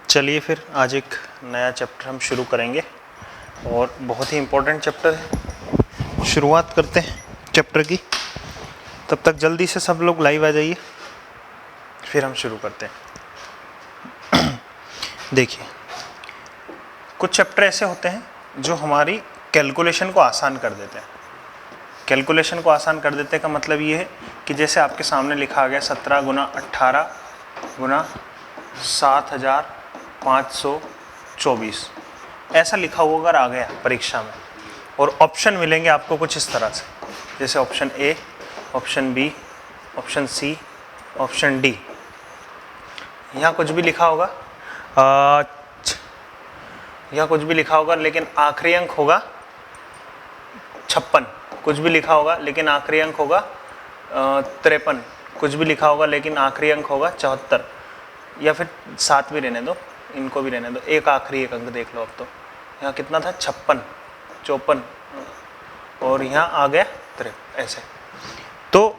चलिए फिर आज एक नया चैप्टर हम शुरू करेंगे और बहुत ही इम्पोर्टेंट चैप्टर है। शुरुआत करते हैं चैप्टर की। तब तक जल्दी से सब लोग लाइव आ जाइए, फिर हम शुरू करते हैं। देखिए, कुछ चैप्टर ऐसे होते हैं जो हमारी कैलकुलेशन को आसान कर देते हैं। कैलकुलेशन को आसान कर देते का मतलब ये है कि जैसे आपके सामने लिखा गया 17 गुना 18 गुना 7524, ऐसा लिखा हुआ अगर आ गया परीक्षा में और ऑप्शन मिलेंगे आपको कुछ इस तरह से, जैसे option A, option B, option C, option D. यहाँ कुछ भी लिखा होगा, यहाँ कुछ भी लिखा होगा लेकिन आखिरी अंक होगा 56, कुछ भी लिखा होगा लेकिन आखिरी अंक होगा 53, कुछ भी लिखा होगा लेकिन आखिरी अंक होगा 74, या फिर 7 भी रहने दो, इनको भी रहने दो, एक आखिरी एक अंक देख लो। अब तो यहाँ कितना था 56, 54 और यहाँ आ गया 53, ऐसे। तो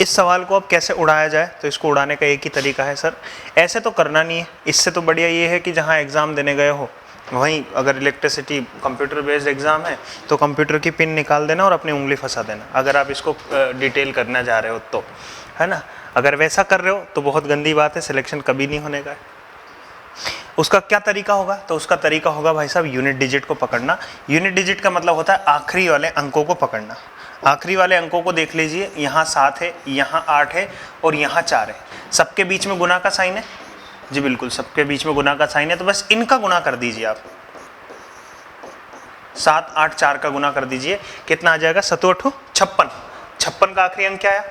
इस सवाल को अब कैसे उड़ाया जाए, तो इसको उड़ाने का एक ही तरीका है सर, ऐसे तो करना नहीं है। इससे तो बढ़िया ये है कि जहाँ एग्ज़ाम देने गए हो वहीं अगर इलेक्ट्रिसिटी कंप्यूटर बेस्ड एग्ज़ाम है तो कंप्यूटर की पिन निकाल देना और अपनी उंगली फंसा देना, अगर आप इसको डिटेल करना जा रहे हो तो, है ना। अगर वैसा कर रहे हो तो बहुत गंदी बात है, सिलेक्शन कभी नहीं होने का है। उसका क्या तरीका होगा, तो उसका तरीका होगा भाई साहब यूनिट डिजिट को पकड़ना। यूनिट डिजिट का मतलब होता है आखिरी वाले अंकों को पकड़ना। आखिरी वाले अंकों को देख लीजिए, यहाँ 7 है, यहाँ 8 है और यहाँ 4 है। सबके बीच में गुना का साइन है जी, बिल्कुल सबके बीच में गुना का साइन है, तो बस इनका गुना कर दीजिए आप। 7, 8, 4 का गुना कर दीजिए, कितना आ जाएगा 7 8 56। 56 का आखिरी अंक क्या आया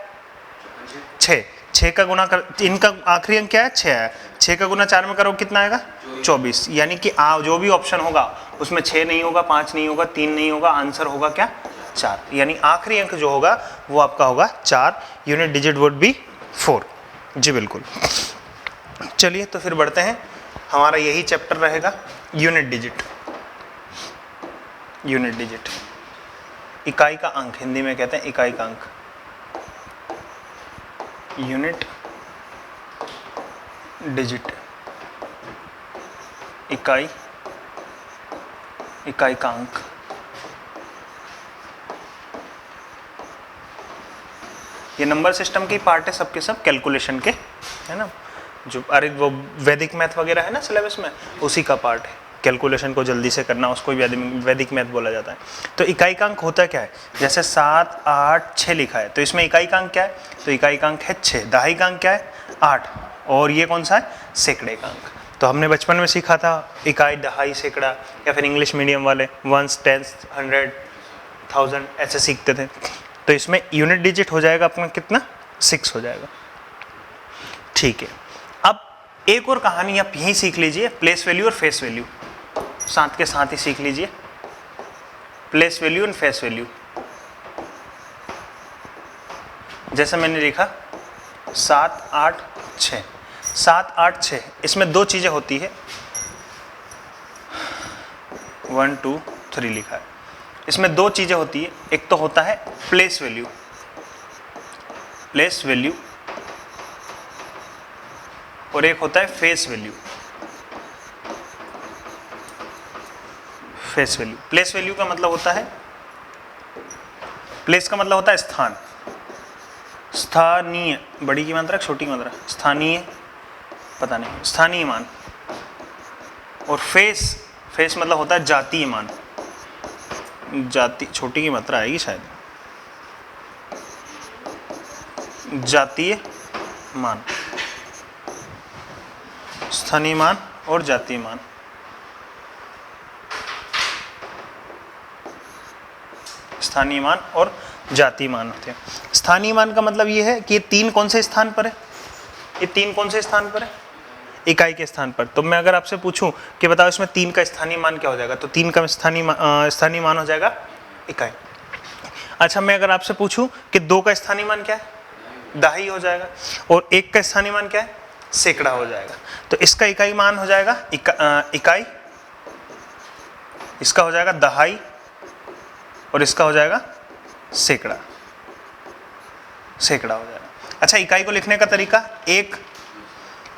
6, 6 का गुना कर, इनका आखिरी अंक क्या है 6 आया, 6 का गुना 4 में करो कितना आएगा 24। यानी कि जो भी ऑप्शन होगा उसमें 6 नहीं होगा, 5 नहीं होगा, 3 नहीं होगा, आंसर होगा क्या 4। यानी आखिरी अंक जो होगा वो आपका होगा 4। यूनिट डिजिट वुड बी 4 जी, बिल्कुल। चलिए तो फिर बढ़ते हैं, हमारा यही चैप्टर रहेगा यूनिट डिजिट। यूनिट डिजिट, इकाई का अंक, हिंदी में कहते हैं इकाई का अंक। यूनिट डिजिट, इकाई, इकाई का अंक। ये नंबर सिस्टम की पार्ट है सबके सब, कैलकुलेशन के, है ना। जो अरे वो वैदिक मैथ वगैरह है ना सिलेबस में, उसी का पार्ट है। कैलकुलेशन को जल्दी से करना, उसको वैदिक मैथ बोला जाता है। तो इकाई का अंक होता क्या है, जैसे 7 8 6 लिखा है तो इसमें इकाई का अंक क्या है, तो इकाई का अंक है 6। दहाई का अंक क्या है 8, और ये कौन सा है सैकड़े का अंक। तो हमने बचपन में सीखा था इकाई, दहाई, सैकड़ा, या फिर इंग्लिश मीडियम वाले 1s 10s 100 1000 ऐसे सीखते थे। तो इसमें यूनिट डिजिट हो जाएगा अपना कितना 6 हो जाएगा, ठीक है। अब एक और कहानी आप यहीं सीख लीजिए, प्लेस वैल्यू और फेस वैल्यू साथ के साथ ही सीख लीजिए। Place value and face value, जैसे मैंने लिखा 7 8 6, 7 8 6, इसमें दो चीजें होती है, 1 2 3 लिखा है, इसमें दो चीजें होती है। एक तो होता है प्लेस वैल्यू, प्लेस वैल्यू, और एक होता है face value, face value. Place value का मतलब होता है, प्लेस का मतलब होता है स्थान, स्थानीय, बड़ी की मात्रा छोटी की मात्रा, स्थानीय, पता नहीं, स्थानीय मान। और फेस, फेस मतलब होता है जातीय मान, जाति, छोटी की मात्रा आएगी शायद, जातीय मान, स्थानीय मान और जातीय मान। स्थानीय मान और जातीय मान होते हैं। स्थानीय मान का मतलब ये है कि ये 3 कौन से स्थान पर है, ये 3 कौन से स्थान पर है, इकाई के स्थान पर। तो मैं अगर आपसे पूछूं कि बताओ इसमें 3 का स्थानीय मान क्या हो जाएगा, तो 3 का स्थानीय मान हो जाएगा इकाई। अच्छा, मैं अगर आपसे पूछूं कि 2 का स्थानीय मान क्या है, दहाई हो जाएगा, और 1 का स्थानीय मान क्या है, सैकड़ा हो जाएगा। तो इसका इकाई मान हो जाएगा इकाई, इसका हो जाएगा दहाई, और इसका हो जाएगा सैकड़ा, सैकड़ा हो जाएगा। अच्छा, इकाई को लिखने का तरीका, 1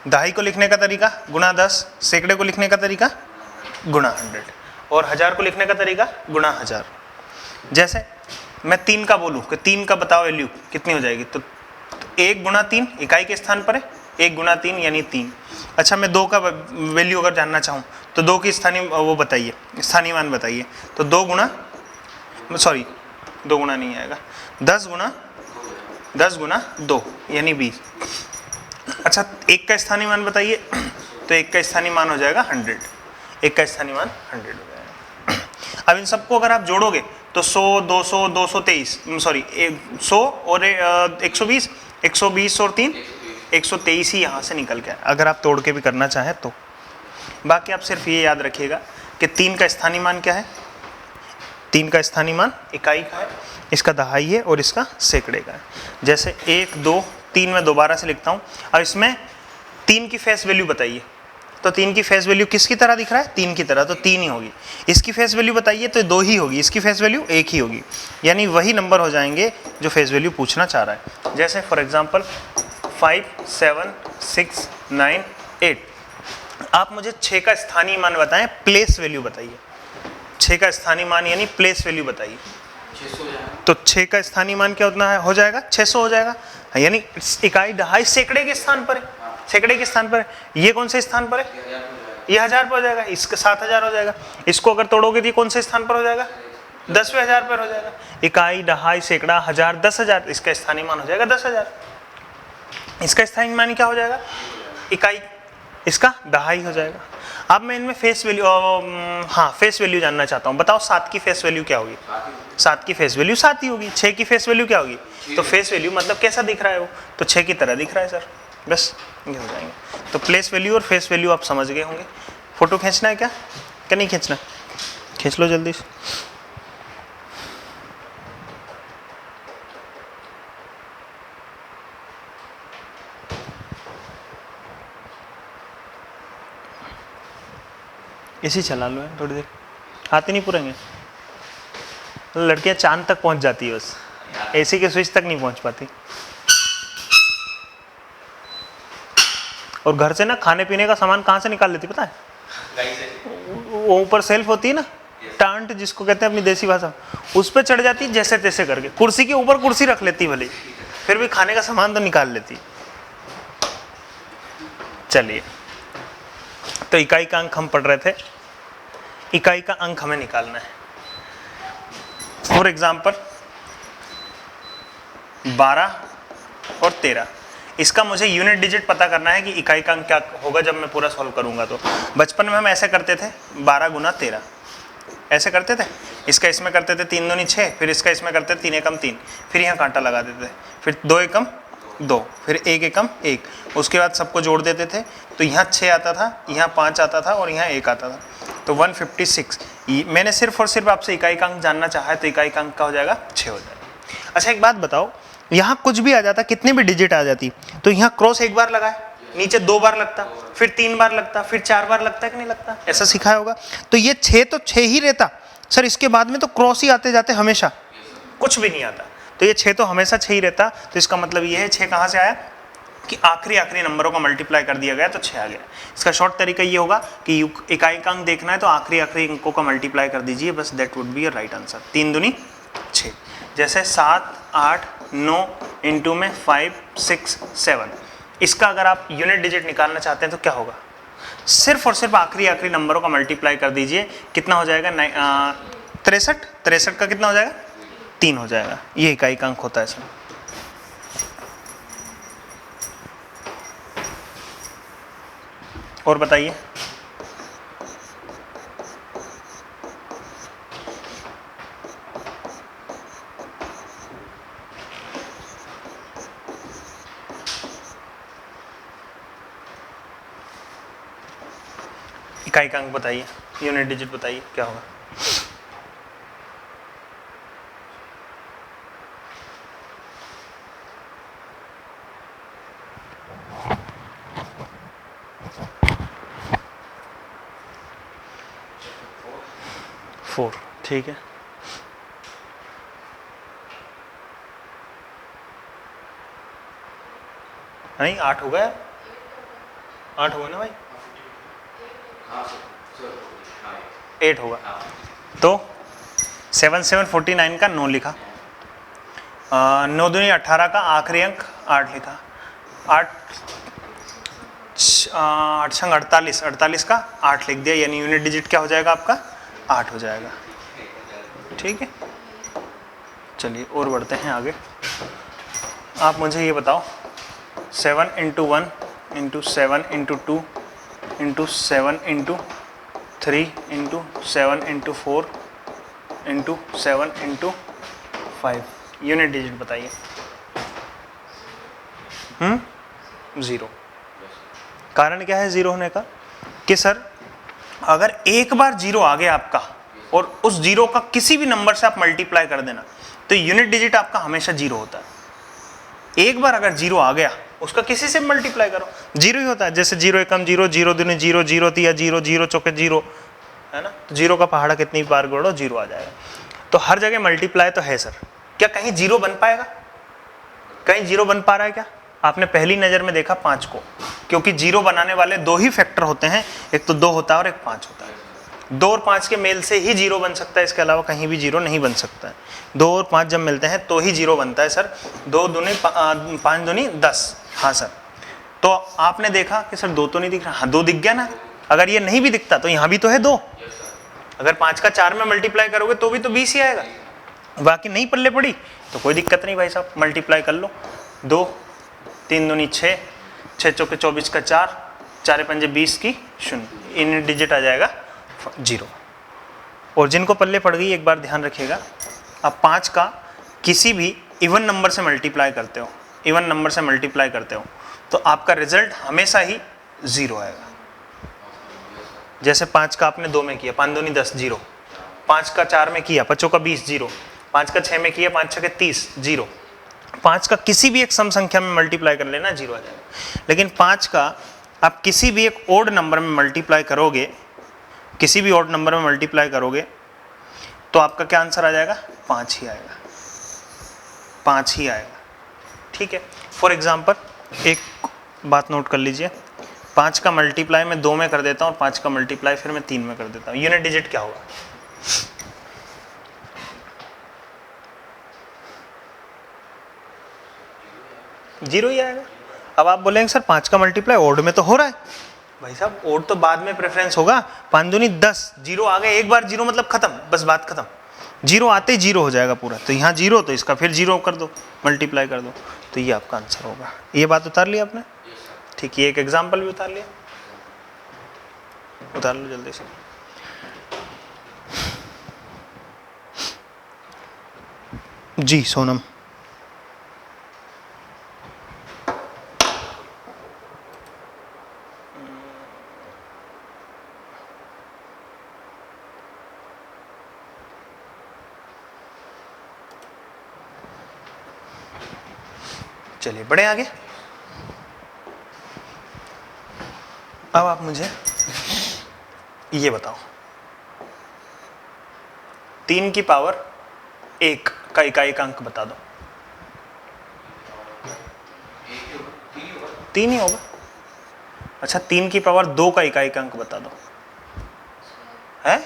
दहाई को लिखने का तरीका गुणा 10, सैकड़े को लिखने का तरीका गुणा 100, और 1000 को लिखने का तरीका गुणा 1000। जैसे मैं 3 का बोलूँ कि 3 का बताओ वैल्यू कितनी हो जाएगी, तो 1 गुणा 3 इकाई के स्थान पर है, 1 गुणा 3 यानी 3। अच्छा मैं 2 का वैल्यू अगर जानना चाहूँ तो 2 की स्थानीय वो बताइए, स्थानीय मान बताइए, तो 2 गुणा 2 गुणा नहीं आएगा, 10 गुणा 2 यानी 20। अच्छा 1 का स्थानीय मान बताइए, तो 1 का स्थानीय मान हो जाएगा 100, 1 का स्थानीय मान 100 हो जाएगा। अब इन सबको अगर आप जोड़ोगे तो 100, 200, 223, सॉरी 100 और 120, 120 और 3 123 ही यहाँ से निकल गया, अगर आप तोड़ के भी करना चाहें तो। बाकी आप सिर्फ ये याद रखिएगा कि 3 का स्थानीय मान क्या है, 3 का स्थानीय मान इकाई का है, इसका दहाई है और इसका सैकड़े का है। जैसे 1, 2, 3 में दोबारा से लिखता हूँ। अब इसमें 3 की फेस वैल्यू बताइए, तो 3 की फेस वैल्यू किसकी तरह दिख रहा है, 3 की तरह, तो 3 ही होगी। इसकी फेस वैल्यू बताइए तो 2 ही होगी, इसकी फेस वैल्यू 1 ही होगी, यानी वही नंबर हो जाएंगे जो फेस वैल्यू पूछना चाह रहा है। जैसे फॉर एग्जांपल 5, 7, 6, 9, 8। आप मुझे 6 का स्थानीय मान बताएं, प्लेस वैल्यू बताइए, 6 का स्थानीय मान यानी प्लेस वैल्यू बताइए। तो 6 का स्थानीय मान क्या उतना है, हो जाएगा 600 हो जाएगा, यानी इकाई दहाई सैकड़े के स्थान पर है, सैकड़े के स्थान पर है। ये कौन से स्थान पर है, ये 1000 पर हो जाएगा, इसका 7000 हो जाएगा। इसको अगर तोड़ोगे तो ये कौन से स्थान पर हो जाएगा, 10वें 1000 पर हो जाएगा। इकाई दहाई सैकड़ा 1000 10,000, इसका स्थानीय मान हो जाएगा 10,000। इसका स्थानीय मान क्या हो जाएगा, इकाई, इसका दहाई हो जाएगा। अब मैं इनमें फेस वैल्यू, हाँ फेस वैल्यू जानना चाहता हूँ। बताओ 7 की फेस वैल्यू क्या होगी, 7 की फेस वैल्यू 7 ही होगी। 6 की फेस वैल्यू क्या होगी, तो फेस वैल्यू मतलब कैसा दिख रहा है वो, तो 6 की तरह दिख रहा है सर, बस ये हो जाएंगे। तो प्लेस वैल्यू और फेस वैल्यू आप समझ गए होंगे। फोटो खींचना है क्या नहीं खींचना, खींच लो जल्दी से। इसी चला लो है थोड़ी देर, हाथ ही नहीं पुरेंगे। लड़कियां चांद तक पहुंच जाती है, बस एसी के स्विच तक नहीं पहुंच पाती। और घर से ना खाने पीने का सामान कहाँ से निकाल लेती पता है, वो ऊपर सेल्फ होती है ना, टांट जिसको कहते हैं अपनी देसी भाषा, उस पर चढ़ जाती जैसे तैसे करके, कुर्सी के ऊपर कुर्सी रख लेती भले, फिर भी खाने का सामान तो निकाल लेती। चलिए, तो इकाई का अंक हम पढ़ रहे थे, इकाई का अंक हमें निकालना है। फॉर एग्जाम्पल 12 और 13, इसका मुझे यूनिट डिजिट पता करना है कि इकाई का अंक क्या होगा जब मैं पूरा सॉल्व करूंगा। तो बचपन में हम ऐसे करते थे, 12 गुना 13 ऐसे करते थे, इसका इसमें करते थे 3 दूनी 6, फिर इसका इसमें करते थे 3 एकम 3, फिर यहाँ कांटा लगा देते थे, फिर 2 एकम 2, फिर 1 एकम 1, उसके बाद सबको जोड़ देते थे, तो यहाँ 6 आता था, यहाँ 5 आता था और यहाँ 1 आता था, तो 156। मैंने सिर्फ और सिर्फ आपसे इकाई का अंक जानना चाहा है, तो इकाई का अंक का हो जाएगा 6 हो जाएगा। अच्छा एक बात बताओ, यहाँ कुछ भी आ जाता, कितनी भी डिजिट आ जाती, तो यहाँ क्रॉस एक बार लगाए, नीचे 2 बार लगता, फिर 3 बार लगता, फिर 4 बार लगता है कि नहीं लगता, ऐसा सिखाया होगा। तो ये 6 तो 6 ही रहता सर, इसके बाद में तो क्रॉस ही आते जाते हमेशा, कुछ भी नहीं आता, तो ये 6 तो हमेशा 6 ही रहता। तो इसका मतलब ये है 6 कहाँ से आया कि आखिरी नंबरों का मल्टीप्लाई कर दिया गया तो 6 आ गया। इसका शॉर्ट तरीका ये होगा कि इकाई का अंक देखना है तो आखिरी अंकों का मल्टीप्लाई कर दीजिए, बस that would be a right answer. 3 दूनी 6, जैसे 7, 8, 9 इंटू में 5, 6, 7। इसका अगर आप यूनिट डिजिट निकालना चाहते हैं तो क्या होगा, सिर्फ और सिर्फ आखिरी नंबरों का मल्टीप्लाई कर दीजिए, कितना हो जाएगा 63 का कितना हो जाएगा 3 हो जाएगा। ये इकाई का अंक होता है सर। और बताइए, इकाई का अंक बताइए, यूनिट डिजिट बताइए क्या होगा। फोर, ठीक है। नहीं 8 हो गया, 8 होगा ना भाई, 8 होगा। तो 7 7 49 का 9 लिखा, 9 दूनी 18 का आखिरी अंक 8 लिखा, 8 संग 48, 48 का 8 लिख दिया, यानी यूनिट डिजिट क्या हो जाएगा आपका 8 हो जाएगा। ठीक है, चलिए और बढ़ते हैं आगे। आप मुझे ये बताओ 7 × 1 × 7 × 2 × 7 × 3 × 7 × 4 × 7 × 5 यूनिट डिजिट बताइए। 0। कारण क्या है 0 होने का कि सर अगर एक बार 0 आ गया आपका और उस 0 का किसी भी नंबर से आप मल्टीप्लाई कर देना तो यूनिट डिजिट आपका हमेशा 0 होता है। एक बार अगर 0 आ गया उसका किसी से मल्टीप्लाई करो 0 ही होता है। जैसे 0 एकम 0, 0 दूनी 0, 0 तिया 0, 0 चौके 0, है ना। तो 0 का पहाड़ा कितनी बार जोड़ो 0 आ जाएगा। तो हर जगह मल्टीप्लाई तो है सर, क्या कहीं 0 बन पाएगा? कहीं 0 बन पा रहा है क्या? आपने पहली नज़र में देखा 5 को, क्योंकि 0 बनाने वाले 2 ही फैक्टर होते हैं, एक तो 2 होता है और एक 5 होता है। 2 और 5 के मेल से ही 0 बन सकता है, इसके अलावा कहीं भी 0 नहीं बन सकता है। 2 और 5 जब मिलते हैं तो ही 0 बनता है सर। 2 दूनी 5 दूनी 10। हाँ सर, तो आपने देखा कि सर 2 तो नहीं दिख रहा। हाँ 2 दिख गया ना। अगर ये नहीं भी दिखता तो यहाँ भी तो है 2। अगर 5 का 4 में मल्टीप्लाई करोगे तो भी तो 20 ही आएगा। बाकी नहीं पल्ले पड़ी तो कोई दिक्कत नहीं भाई साहब, मल्टीप्लाई कर लो। 2 3 दूनी 6, 6 चौके 24 का 4, 4 पंजे 20 की 0, इन डिजिट आ जाएगा 0। और जिनको पल्ले पड़ गई एक बार ध्यान रखिएगा, आप 5 का किसी भी इवन नंबर से मल्टीप्लाई करते हो, इवन नंबर से मल्टीप्लाई करते हो तो आपका रिजल्ट हमेशा ही 0 आएगा। जैसे 5 का आपने 2 में किया, 5 दूनी 10 0, 5 का 4 में किया, 5 का 20 0, 5 का 6 में किया, 5 6 के 30 0। 5 का किसी भी एक सम संख्या में मल्टीप्लाई कर लेना 0 आ जाएगा। लेकिन 5 का आप किसी भी एक ओड नंबर में मल्टीप्लाई करोगे, किसी भी ओड नंबर में मल्टीप्लाई करोगे तो आपका क्या आंसर आ जाएगा? 5 ही आएगा, 5 ही आएगा। ठीक है। फॉर एग्जाम्पल एक बात नोट कर लीजिए, 5 का मल्टीप्लाई मैं 2 में कर देता हूँ और 5 का मल्टीप्लाई फिर मैं 3 में कर देता हूँ, यूनिट डिजिट क्या होगा? 0 ही आएगा। अब आप बोलेंगे सर 5 का मल्टीप्लाई ओड में तो हो रहा है। भाई साहब ओड तो बाद में प्रेफरेंस होगा। 5 दूनी 10, 0 आ गए, एक बार 0 मतलब खत्म, बस बात खत्म। 0 आते ही 0 हो जाएगा पूरा। तो यहाँ 0 तो इसका फिर 0 कर दो, मल्टीप्लाई कर दो, तो ये आपका आंसर होगा। ये बात उतार लिया आपने? ठीक, ये एक एग्जाम्पल भी उतार लिया, उतार लो जल्दी से। जी सोनम, चलिए बढ़े आगे। अब आप मुझे ये बताओ 3 की पावर 1 का इकाई अंक बता दो। 3 ही होगा। अच्छा 3 की पावर 2 का इकाई अंक बता दो। है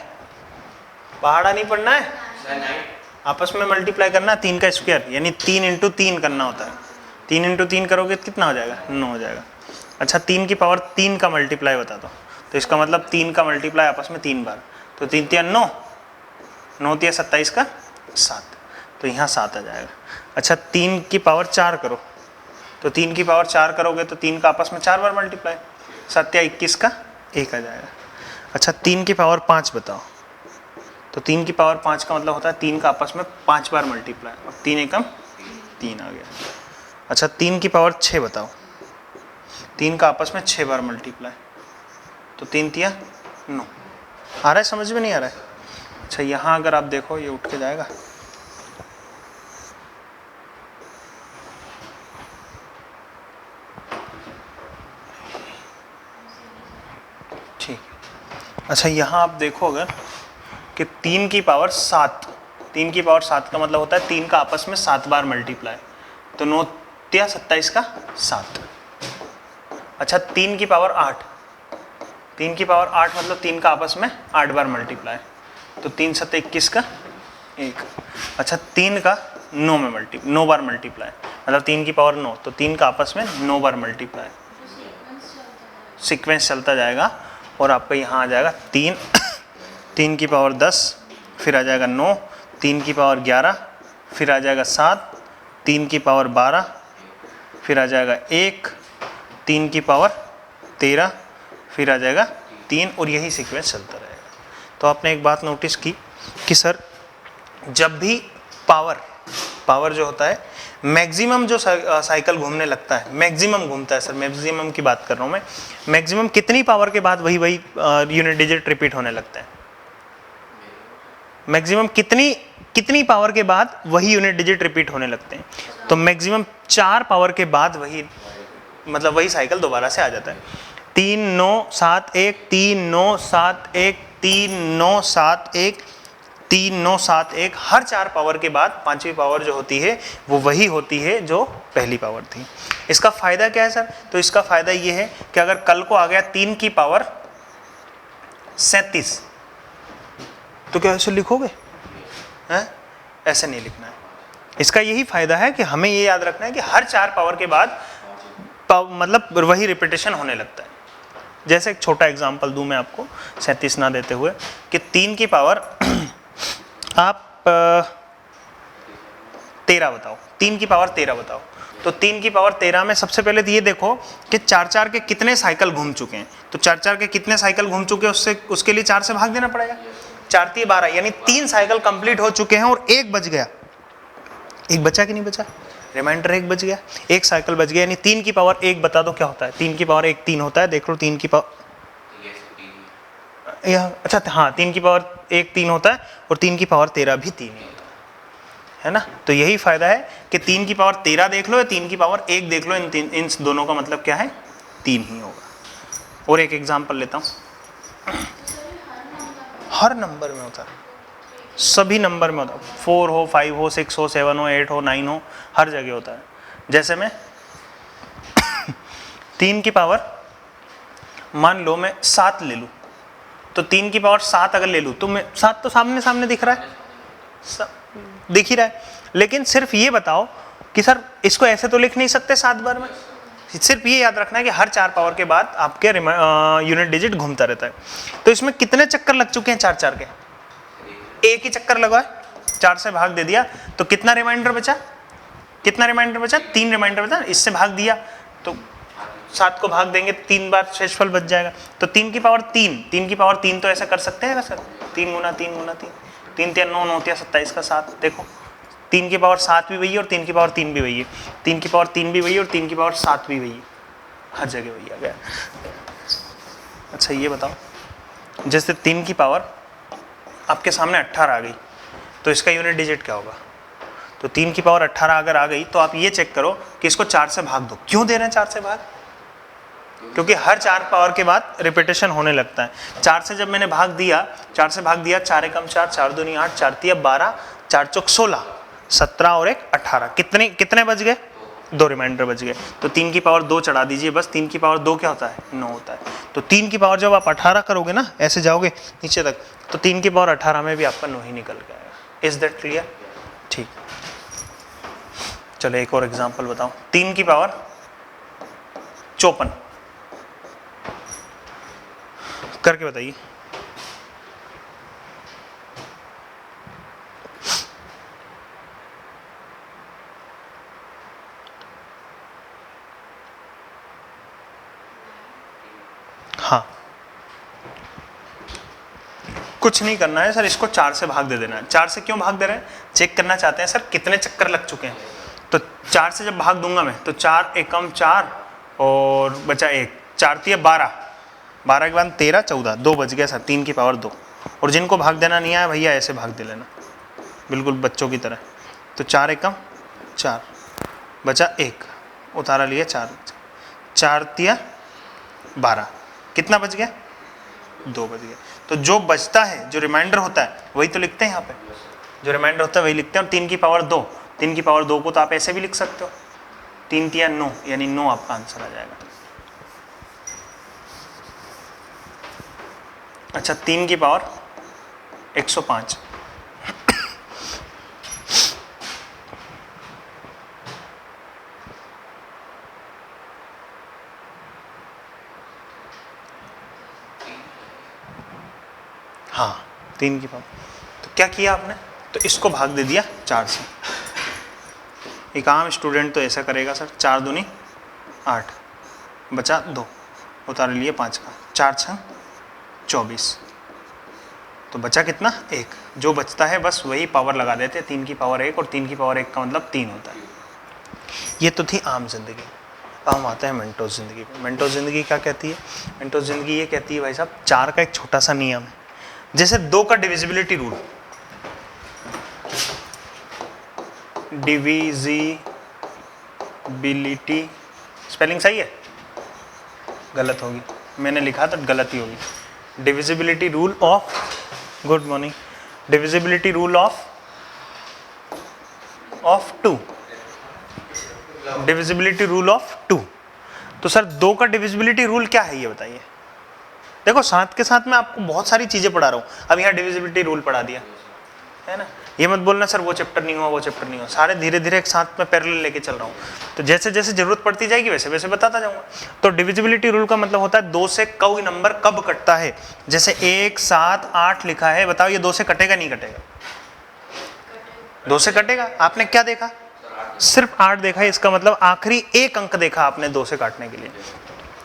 पहाड़ा नहीं पढ़ना है, आपस में मल्टीप्लाई करना 3 का स्क्वायर, यानी 3 × 3 करना होता है। 3 × 3 करोगे तो कितना हो जाएगा? 9 हो जाएगा। अच्छा 3 की पावर 3 का मल्टीप्लाई बता दो। तो इसका मतलब 3 का मल्टीप्लाई आपस में 3 बार, तो 3 तिया 9, 9 तिया 27 का 7, तो यहाँ 7 आ जाएगा। अच्छा 3 की पावर 4 करो, तो 3 की पावर 4 करोगे तो 3 का आपस में 4 बार मल्टीप्लाई, 7 तिया 21 का 1 आ जाएगा। अच्छा 3 की पावर 5 बताओ, तो 3 की पावर 5 का मतलब होता है 3 का आपस में 5 बार मल्टीप्लाई, और 3 एकम 3 आ गया। अच्छा 3 की पावर 6 बताओ, 3 का आपस में 6 बार मल्टीप्लाई, तो 3 तिया 9। आ रहा है समझ में? नहीं आ रहा है? अच्छा यहाँ अगर आप देखो ये उठ के जाएगा, ठीक। अच्छा यहाँ आप देखो अगर कि 3 की पावर 7, 3 की पावर 7 का मतलब होता है 3 का आपस में 7 बार मल्टीप्लाई, तो 9 तिया 27 का 7। अच्छा 3 की पावर 8, 3 की पावर 8 मतलब 3 का आपस में 8 बार मल्टीप्लाई, तो 3 7 21 का 1। अच्छा 3 का 9 बार मल्टीप्लाई, मतलब 3 की पावर 9, तो 3 का आपस में 9 बार मल्टीप्लाई, सीक्वेंस चलता जाएगा और आपका यहाँ आ जाएगा 3 3 की पावर 10, फिर आ जाएगा 9, 3 की पावर 11, फिर आ जाएगा 7, 3 की पावर 12, फिर आ जाएगा 1, 3 की पावर 13, फिर आ जाएगा 3, और यही सीक्वेंस चलता रहेगा। तो आपने एक बात नोटिस की कि सर जब भी पावर जो होता है मैक्सिमम जो साइकिल घूमने लगता है, मैक्सिमम घूमता है सर, मैक्सिमम की बात कर रहा हूँ मैं, मैक्सिमम कितनी पावर के बाद वही यूनिट डिजिट रिपीट होने लगता है? मैक्सिमम कितनी पावर के बाद वही यूनिट डिजिट रिपीट होने लगते हैं? तो मैक्सिमम 4 पावर के बाद वही, मतलब वही साइकिल दोबारा से आ जाता है। 3 9 7 1, 3 9 7 1, 3 9 7 1, 3 9 7 1, हर 4 पावर के बाद 5वीं पावर जो होती है वो वही होती है जो पहली पावर थी। इसका फायदा क्या है सर? तो इसका फायदा ये है कि अगर कल को आ गया 3 की पावर 37, तो क्या ऐसे लिखोगे? हैं? ऐसे नहीं लिखना है। इसका यही फायदा है कि हमें ये याद रखना है कि हर 4 पावर के बाद मतलब वही रिपीटेशन होने लगता है। जैसे एक छोटा एग्जांपल दूं मैं आपको 37 ना देते हुए, कि 3 की पावर आप 13 बताओ, 3 की पावर 13 बताओ। तो 3 की पावर 13 में सबसे पहले तो ये देखो कि 4 के कितने साइकिल घूम चुके हैं। तो 4 के कितने साइकिल घूम चुके हैं, उसके लिए 4 से भाग देना पड़ेगा। 4 3 12, यानी 3 साइकिल कंप्लीट हो चुके हैं और 1 बच गया। 1 बचा कि नहीं बचा? रिमाइंडर 1 बच गया, 1 साइकिल बच गया, यानी 3 की पावर 1 बता दो क्या होता है? 3 की पावर 1 3 होता है, देख लो 3 की पावर, अच्छा हाँ 3 की पावर 1 3 होता है, और 3 की पावर 13 भी 3 ही होता है ना। तो यही फायदा है कि 3 की पावर 13 देख लो या 3 की पावर 1 देख लो, इन दोनों का मतलब क्या है? 3 ही होगा। और एक एग्जांपल लेता हूँ, हर नंबर में होता है, सभी नंबर में होता है, 4 हो 5 हो 6 हो 7 हो 8 हो 9 हो, हर जगह होता है। जैसे मैं 3 की पावर मान लो मैं 7 ले लूँ, तो 3 की पावर 7 अगर ले लूँ तो मैं 7 तो सामने दिख रहा है, दिख ही रहा है, लेकिन सिर्फ ये बताओ कि सर इसको ऐसे तो लिख नहीं सकते 7 बार में। सिर्फ ये याद रखना है कि हर 4 पावर के बाद आपके यूनिट डिजिट घूमता रहता है। तो इसमें कितने चक्कर लग चुके हैं 4 के? एक ही चक्कर लगा है, 4 से भाग दे दिया, तो कितना रिमाइंडर बचा? कितना रिमाइंडर बचा? 3 रिमाइंडर बचा। इससे भाग दिया तो 7 को भाग देंगे 3 बार, शेषफल बच जाएगा। तो 3 की पावर 3, 3 की पावर 3 तो ऐसा कर सकते हैं ना सर, 3 गुना 3 गुना 3, 3 3 9 9 27 का 7। देखो 3 की पावर 7 भी वही है और 3 की पावर 3 भी वही है, 3 की पावर 3 भी वही है और 3 की पावर 7 भी वही है, हर जगह वही आ गया। अच्छा ये बताओ, जैसे 3 की पावर आपके सामने 18 आ गई, तो इसका यूनिट डिजिट क्या होगा? तो 3 की पावर 18 अगर आ गई तो आप ये चेक करो कि इसको 4 से भाग दो। क्यों दे रहे हैं 4 से भाग? क्योंकि हर 4 पावर के बाद रिपीटेशन होने लगता है। 4 से जब मैंने भाग दिया, 4 से भाग दिया, 4 एकम 4, 4 दूनी 8, 4 तिया 12, 4 चौक 16, 17 और 1 18, कितने बच गए? 2 रिमाइंडर बच गए। तो 3 की पावर 2 चढ़ा दीजिए बस। 3 की पावर 2 क्या होता है? 9 होता है। तो 3 की पावर जब आप 18 करोगे ना, ऐसे जाओगे नीचे तक, तो 3 की पावर 18 में भी आपका 9 ही निकल के आएगा। Is that clear? ठीक, चलो एक और एग्जांपल बताओ। 3 की पावर 54 करके बताइए। हाँ, कुछ नहीं करना है सर, इसको 4 से भाग दे देना है। 4 से क्यों भाग दे रहे हैं? चेक करना चाहते हैं सर कितने चक्कर लग चुके हैं। तो 4 से जब भाग दूंगा मैं, तो 4 एकम 4 और बचा 1, 4 तिया 12, 12 के बाद 13 14, 2 बच गया सर, 3 की पावर 2। और जिनको भाग देना नहीं आया भैया ऐसे भाग दे लेना, बिल्कुल बच्चों की तरह। तो 4 एकम 4, बचा 1, उतारा लिया 4, 4 तिया 12, कितना बच गया? 2 बच गया। तो जो बचता है, जो रिमाइंडर होता है वही तो लिखते हैं यहाँ पे, जो रिमाइंडर होता है वही लिखते हैं। और 3 की पावर 2, 3 की पावर 2 को तो आप ऐसे भी लिख सकते हो, 3 तिया 9, यानी 9 आपका आंसर आ जाएगा। अच्छा 3 की पावर 105, हाँ 3 की पावर। तो क्या किया आपने, तो इसको भाग दे दिया 4 से। एक आम स्टूडेंट तो ऐसा करेगा सर, 4 दूनी 8, बचा 2, उतार लिए 5 का, 4 6 24, तो बचा कितना 1। जो बचता है बस वही पावर लगा देते हैं, 3 की पावर 1, और 3 की पावर 1 का मतलब 3 होता है। ये तो थी आम जिंदगी। अब हम आते हैं मेंटोस जिंदगी पे। मेंटोस जिंदगी क्या कहती है? मेंटोस जिंदगी ये कहती है भाई साहब, 4 का एक छोटा सा नियम है, जैसे 2 का डिविजिबिलिटी रूल, डिविजिबिलिटी, स्पेलिंग सही है? गलत होगी, मैंने लिखा तो गलत ही होगी। Divisibility rule of, good morning, divisibility rule of 2, divisibility rule of 2। तो सर 2 का डिविजिबिलिटी रूल क्या है ये बताइए। देखो साथ के साथ मैं आपको बहुत सारी चीजें पढ़ा रहा हूँ। अब यहाँ डिविजिबिलिटी रूल पढ़ा दिया है ना, ये मत बोलना सर वो चैप्टर नहीं हुआ, वो चैप्टर नहीं हुआ, सारे धीरे धीरे एक साथ में पैरेलल लेके चल रहा हूँ। तो जैसे जैसे जरूरत पड़ती जाएगी वैसे वैसे बताता जाऊंगा। तो डिविजिबिलिटी रूल का मतलब होता है 2 से कोई नंबर कब कटता है। जैसे 1 7 8 लिखा है, बताओ ये 2 से कटेगा नहीं कटेगा? 2 से कटेगा। आपने क्या देखा? सिर्फ 8 देखा है, इसका मतलब आखिरी एक अंक देखा आपने 2 से काटने के लिए।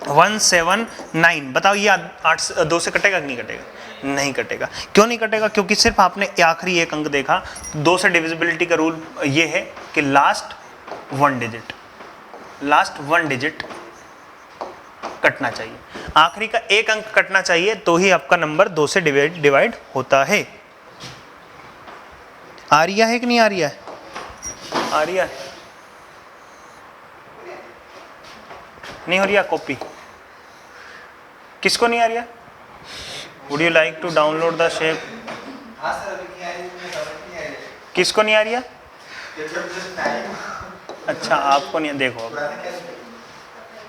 179, बताओ ये 8 2 से कटेगा कि नहीं कटेगा? नहीं कटेगा। क्यों नहीं कटेगा? क्योंकि सिर्फ आपने आखिरी एक अंक देखा। 2 से डिविजिबिलिटी का रूल ये है कि लास्ट 1 डिजिट कटना चाहिए, आखिरी का एक अंक कटना चाहिए, तो ही आपका नंबर 2 से डिवाइड होता है। आ रही है कि नहीं आ रही है? आ रही है, नहीं हो रही है कॉपी? किसको नहीं आ रही है? Would you like to download the shape? किसको नहीं आ रही है? अच्छा आपको नहीं। देखो अब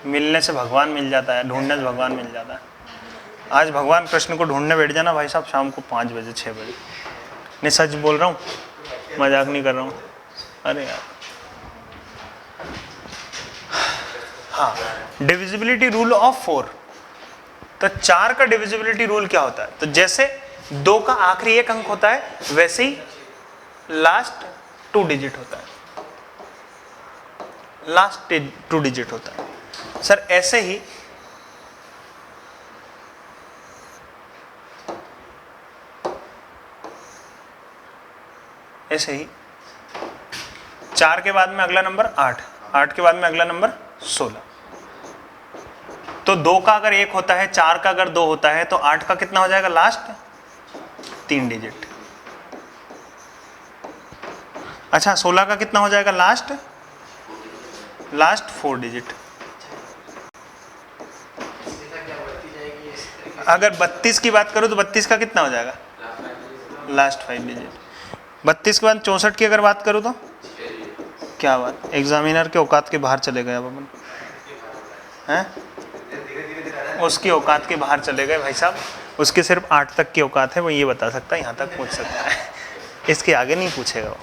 मिलने से भगवान मिल जाता है, ढूंढने से भगवान मिल जाता है। आज भगवान कृष्ण को ढूंढने बैठ जाना भाई साहब शाम को 5 बजे 6 बजे। नहीं सच बोल रहा हूँ, मजाक नहीं कर रहा हूँ। अरे यार हाँ, डिविजिबिलिटी रूल ऑफ 4। तो 4 का डिविजिबिलिटी रूल क्या होता है? तो जैसे 2 का आखिरी एक अंक होता है वैसे ही लास्ट 2 डिजिट होता है, लास्ट 2 डिजिट होता है। सर ऐसे ही ऐसे ही 4 के बाद में अगला नंबर 8, 8 के बाद में अगला नंबर 16। तो 2 का अगर 1 होता है, 4 का अगर 2 होता है, तो 8 का कितना हो जाएगा लास्ट? 3 डिजिट। अच्छा 16 का कितना हो जाएगा लास्ट? Last 4 digit. अगर 32 की बात करूं तो 32 का कितना हो जाएगा? Last 5 digit. 32 के बाद 64 की अगर बात करूं तो क्या बात, एग्जामिनर के औकात के बाहर चले गए अब अपन हैं, उसकी औकात के बाहर चले गए भाई साहब। उसके सिर्फ 8 तक की औकात है, वो ये बता सकता है, यहाँ तक पूछ सकता है, इसके आगे नहीं पूछेगा वो।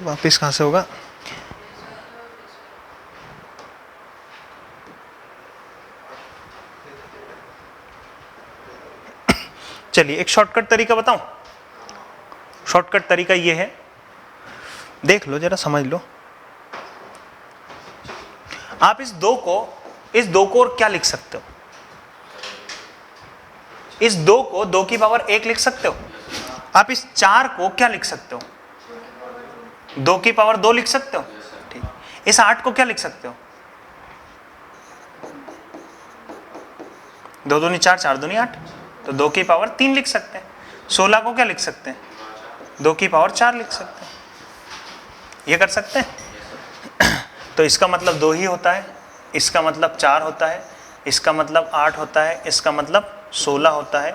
वापिस कहाँ से होगा? चलिए एक शॉर्टकट तरीका बताऊं। शॉर्टकट तरीका ये है, देख लो जरा समझ लो। आप इस 2 को और क्या लिख सकते हो? इस 2 को 2 की पावर 1 लिख सकते हो। आप इस 4 को क्या लिख सकते हो? 2 की पावर 2 लिख सकते हो। ठीक। इस 8 को क्या लिख सकते हो? 2 दूनी 4, 4 दूनी 8, तो 2 की पावर 3 लिख सकते हैं। 16 को क्या लिख सकते हैं? 2 की पावर 4 लिख सकते हैं। ये कर सकते हैं। तो इसका मतलब 2 ही होता है, इसका मतलब 4 होता है, इसका मतलब 8 होता है, इसका मतलब 16 होता है,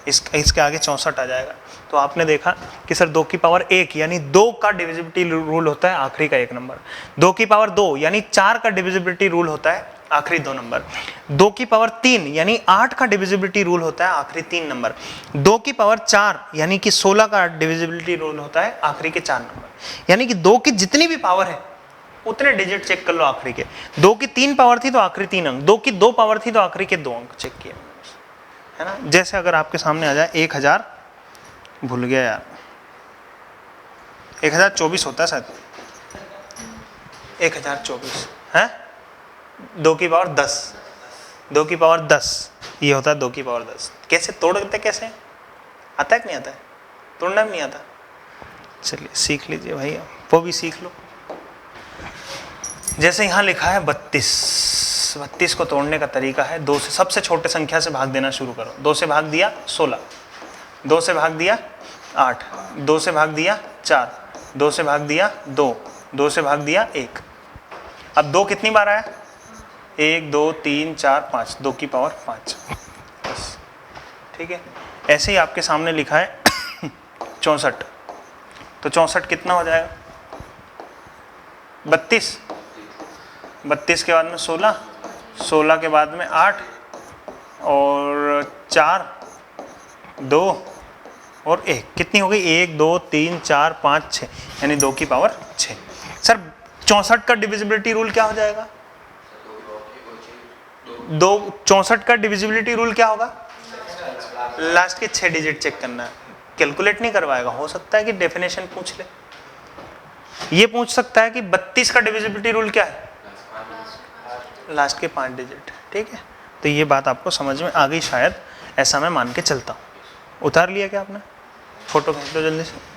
इसके आगे 64 आ जाएगा। तो आपने देखा कि सर 2 की पावर 1 यानी 2 का डिविजिबिलिटी रूल होता है आखिरी का एक नंबर। 2 की पावर 2 यानी 4 का डिविजिबिलिटी रूल होता है आखिरी 2 नंबर। 2 की पावर 3 यानी 8 का डिविजिबिलिटी रूल होता है आखिरी 3 नंबर। 2 की पावर 4 यानी कि 16 का डिविजिबिलिटी रूल होता है आखिरी के 4 नंबर। यानी कि 2 की जितनी भी पावर है उतने डिजिट चेक कर लो आखिरी के। 2 की 3 पावर थी तो आखिरी 3 अंक, 2 की 2 पावर थी तो आखिरी के 2 अंक चेक किए, है ना। जैसे अगर आपके सामने आ जाए 1000, भूल गया यार, 1024 होता है शायद, 1024 है, 2 की पावर 10, 2 की पावर 10 ये होता है 2 की पावर 10। कैसे तोड़ते, कैसे आता है कि नहीं आता है, तोड़ना भी नहीं आता। चलिए सीख लीजिए भाई, वो भी सीख लो। जैसे यहाँ लिखा है 32, 32 को तोड़ने का तरीका है 2 से, सबसे छोटे संख्या से भाग देना शुरू करो। 2 से भाग दिया 16, 2 से भाग दिया 8, 2 से भाग दिया 4, 2 से भाग दिया 2, 2 से भाग दिया 1। अब 2 कितनी बार आया, 1 2 3 4 5, 2 की पावर 5 बस, ठीक है। ऐसे ही आपके सामने लिखा है 64, तो 64 कितना हो जाएगा, 32, 32 के बाद में 16, 16 के बाद में 8 और 4 2 और 1, कितनी हो गई, 1 2 3 4 5 6, यानी 2 की पावर 6। सर 64 का डिविजिबिलिटी रूल क्या हो जाएगा, 64 का डिविजिबिलिटी रूल क्या होगा, लास्ट के 6 डिजिट चेक करना है। कैलकुलेट नहीं करवाएगा, हो सकता है कि डेफिनेशन पूछ ले, ये पूछ सकता है कि 32 का डिविजिबिलिटी रूल क्या है, लास्ट के 5 डिजिट, ठीक है। तो ये बात आपको समझ में आ गई शायद, ऐसा मैं मान के चलता हूँ। उतार लिया क्या आपने, फोटो खींच लो जल्दी से।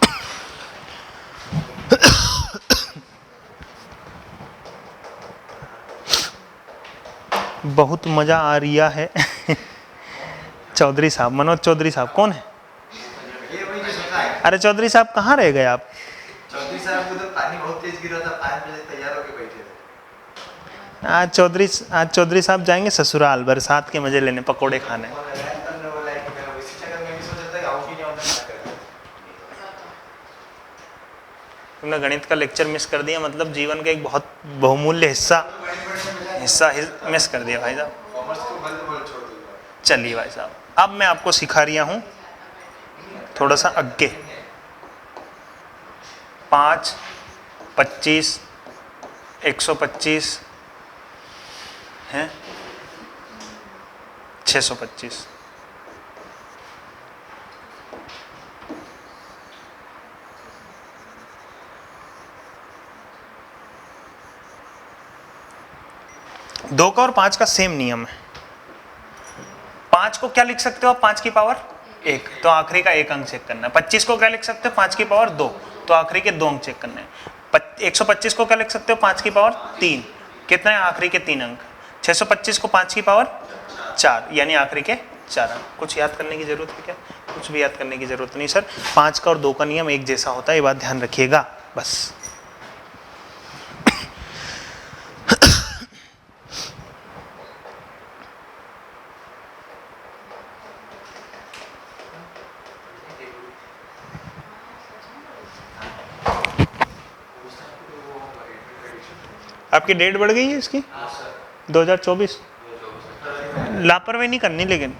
बहुत मजा आ रिया है। चौधरी साहब, मनोज चौधरी साहब कौन है, अरे चौधरी साहब कहाँ रह गए आप, चौधरी साहब को तो पानी बहुत तेज गिरा था, 5 बजे तैयार होके बैठे थे। आज चौधरी साहब जाएंगे ससुराल बरसात के मजे लेने, पकोड़े खाने। तुमने गणित का लेक्चर मिस कर दिया, मतलब जीवन का एक बहुत बहुमूल्य हिस्सा मिस कर दिया भाई साहब। चलिए भाई साहब, अब मैं आपको सिखा रिया हूँ थोड़ा सा आगे। 5 25 125 है 625, दो का और 5 का सेम नियम है। 5 को क्या लिख सकते हो आप, 5 की पावर 1, तो आखिरी का 1 अंक चेक करना है। 25 को क्या लिख सकते हो, 5 की पावर 2, तो आखिरी के 2 अंक चेक करने हैं। 125 को क्या लिख सकते हो, 5 की पावर 3, कितना है, आखिरी के 3 अंक। 625 को 5 की पावर 4, यानी आखिरी के 4 अंक। कुछ याद करने की जरूरत है क्या, कुछ भी याद करने की जरूरत नहीं सर। 5 का और 2 का नियम एक जैसा होता है, ये बात ध्यान रखिएगा बस। आपकी डेट बढ़ गई है इसकी 2024, लापरवाही नहीं करनी लेकिन।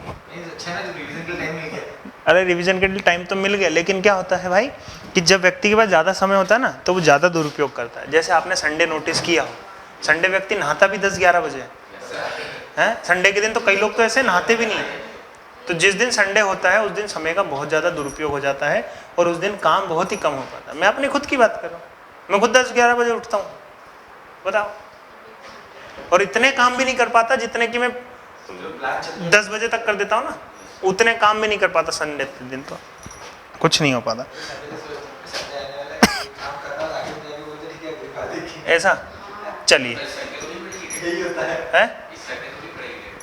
अरे रिवीजन के लिए टाइम तो मिल गया, लेकिन क्या होता है भाई कि जब व्यक्ति के पास ज़्यादा समय होता है ना तो वो ज़्यादा दुरुपयोग करता है। जैसे आपने संडे नोटिस किया हो, संडे व्यक्ति नहाता भी 10-11 बजे है। संडे के दिन तो कई लोग तो ऐसे नहाते भी नहीं। तो जिस दिन संडे होता है उस दिन समय का बहुत ज़्यादा दुरुपयोग हो जाता है और उस दिन काम बहुत ही कम हो पाता है। मैं अपनी खुद की बात कर रहा हूँ, मैं खुद 10-11 बजे उठता हूँ, बताओ, और इतने काम भी नहीं कर पाता जितने कि मैं 10 बजे तक कर देता हूँ ना, उतने काम भी नहीं कर पाता संडे के दिन, तो कुछ नहीं हो पाता ऐसा। चलिए है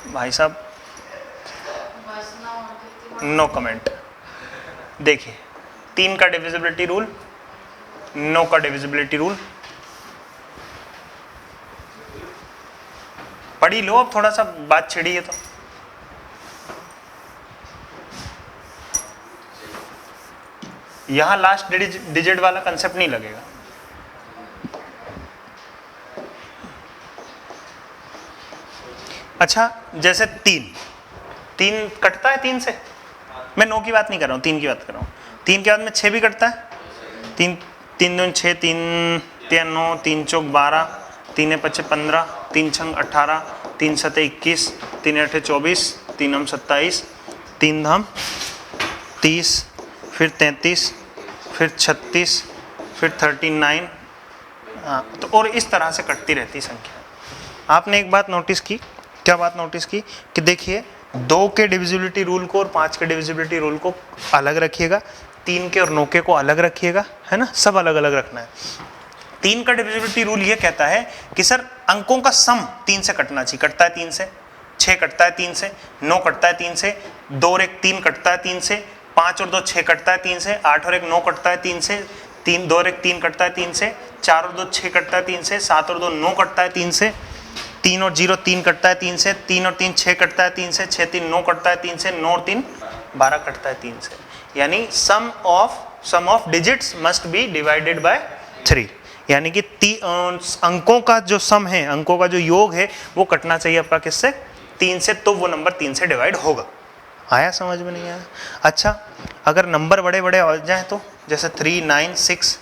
भाई साहब, नो कमेंट। देखिए 3 का डिविजिबिलिटी रूल, 9 का डिविजिबिलिटी रूल पढ़ी लो, अब थोड़ा सा बात छिड़ी है तो। यहां लास्ट डिजिट वाला कंसेप्ट नहीं लगेगा। अच्छा जैसे 3 कटता है 3 से, मैं 9 की बात नहीं कर रहा हूँ, 3 की बात कर रहा हूँ। 3 के बाद में 6 भी कटता है, 3 दूनी 6, 3 तिया 9, 3 चौक 12, 3 पचे 15, 3 छंग 18, 3 सते 21, 3 अठे 24, 3 हम 27, 3 धाम 30, फिर 33, फिर 36, फिर 39। हाँ तो और इस तरह से कटती रहती संख्या। आपने एक बात नोटिस की, क्या बात नोटिस की कि देखिए 2 के डिविजिबिलिटी रूल को और 5 के डिविजिबिलिटी रूल को अलग रखिएगा, 3 के और 9 के को अलग रखिएगा, है ना, सब अलग अलग रखना है। 3 का डिविजिबिलिटी रूल ये कहता है कि सर अंकों का सम 3 से कटना चाहिए, कटता है 3 से, 6 कटता है 3 से, 9 कटता है 3 से, 2 और 1 3 कटता है 3 से, 5 और 2 6 कटता है 3 से, 8 और 1 9 कटता है 3 से, 3 2 और 1 3 कटता है 3 से, 4 और 2 6 कटता है 3 से, 7 और 2 9 कटता है 3 से, 3 और 0 3 कटता है 3 से, 3 और 3 6 कटता है 3 से, 6 3 9 कटता है 3 से, 9 और 3 12 कटता है 3 से। यानी sum of digits must be divided by 3, यानी कि अंकों का जो सम है, अंकों का जो योग है वो कटना चाहिए आपका किससे, 3 से, तो वो नंबर 3 से डिवाइड होगा। आया समझ में नहीं आया? अच्छा अगर नंबर बड़े बड़े हो जाए तो जैसे 3 9 6